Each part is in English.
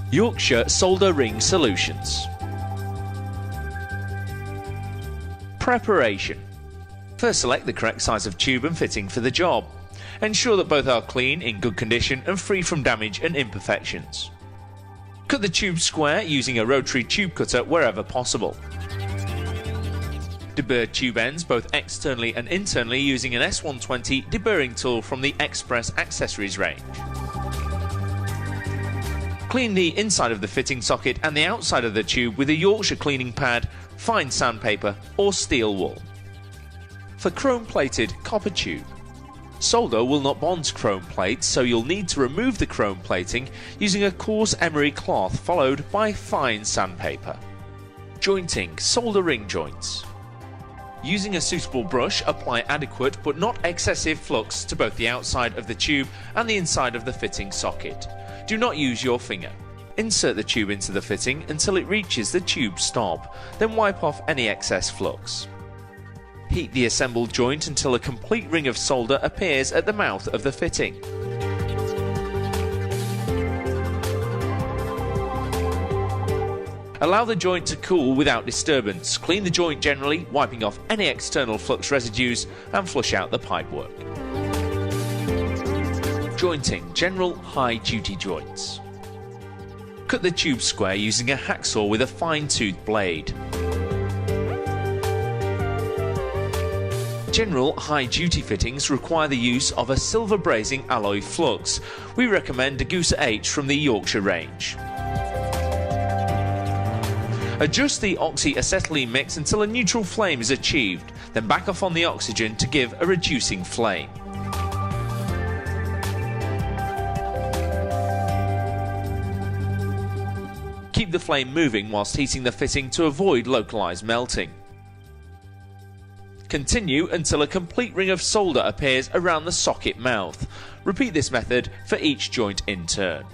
Yorkshire solder ring solutions. Preparation. First, select the correct size of tube and fitting for the job. Ensure that both are clean, in good condition and free from damage and imperfections. Cut the tube square using a rotary tube cutter wherever possible. Deburr tube ends both externally and internally using an S120 deburring tool from the Express accessories range. Clean the inside of the fitting socket and the outside of the tube with a Yorkshire cleaning pad, fine sandpaper or steel wool. For chrome-plated copper tube. Solder will not bond to chrome plates, so you'll need to remove the chrome plating using a coarse emery cloth followed by fine sandpaper. Jointing solder ring joints. Using a suitable brush, apply adequate but not excessive flux to both the outside of the tube and the inside of the fitting socket. Do not use your finger. Insert the tube into the fitting until it reaches the tube stop, then wipe off any excess flux. Heat the assembled joint until a complete ring of solder appears at the mouth of the fitting. Allow the joint to cool without disturbance. Clean the joint generally, wiping off any external flux residues and flush out the pipework. Jointing general high-duty joints. Cut the tube square using a hacksaw with a fine-toothed blade. General high-duty fittings require the use of a silver brazing alloy flux. We recommend Degussa H from the Yorkshire range. Adjust the oxy-acetylene mix until a neutral flame is achieved, then back off on the oxygen to give a reducing flame. Keep the flame moving whilst heating the fitting to avoid localised melting. Continue until a complete ring of solder appears around the socket mouth. Repeat this method for each joint in turn.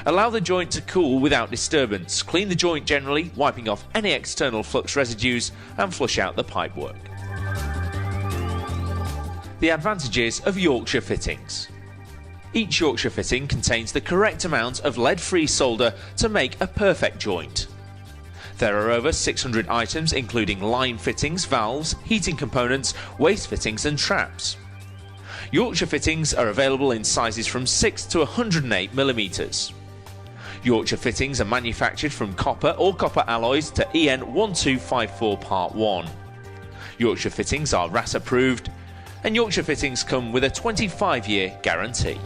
Allow the joint to cool without disturbance. Clean the joint generally, wiping off any external flux residues and flush out the pipework. The advantages of Yorkshire fittings. Each Yorkshire fitting contains the correct amount of lead-free solder to make a perfect joint. There are over 600 items including line fittings, valves, heating components, waste fittings and traps. Yorkshire fittings are available in sizes from 6 to 108 mm. Yorkshire fittings are manufactured from copper or copper alloys to EN 1254 Part 1. Yorkshire fittings are RAS approved, and Yorkshire fittings come with a 25-year guarantee.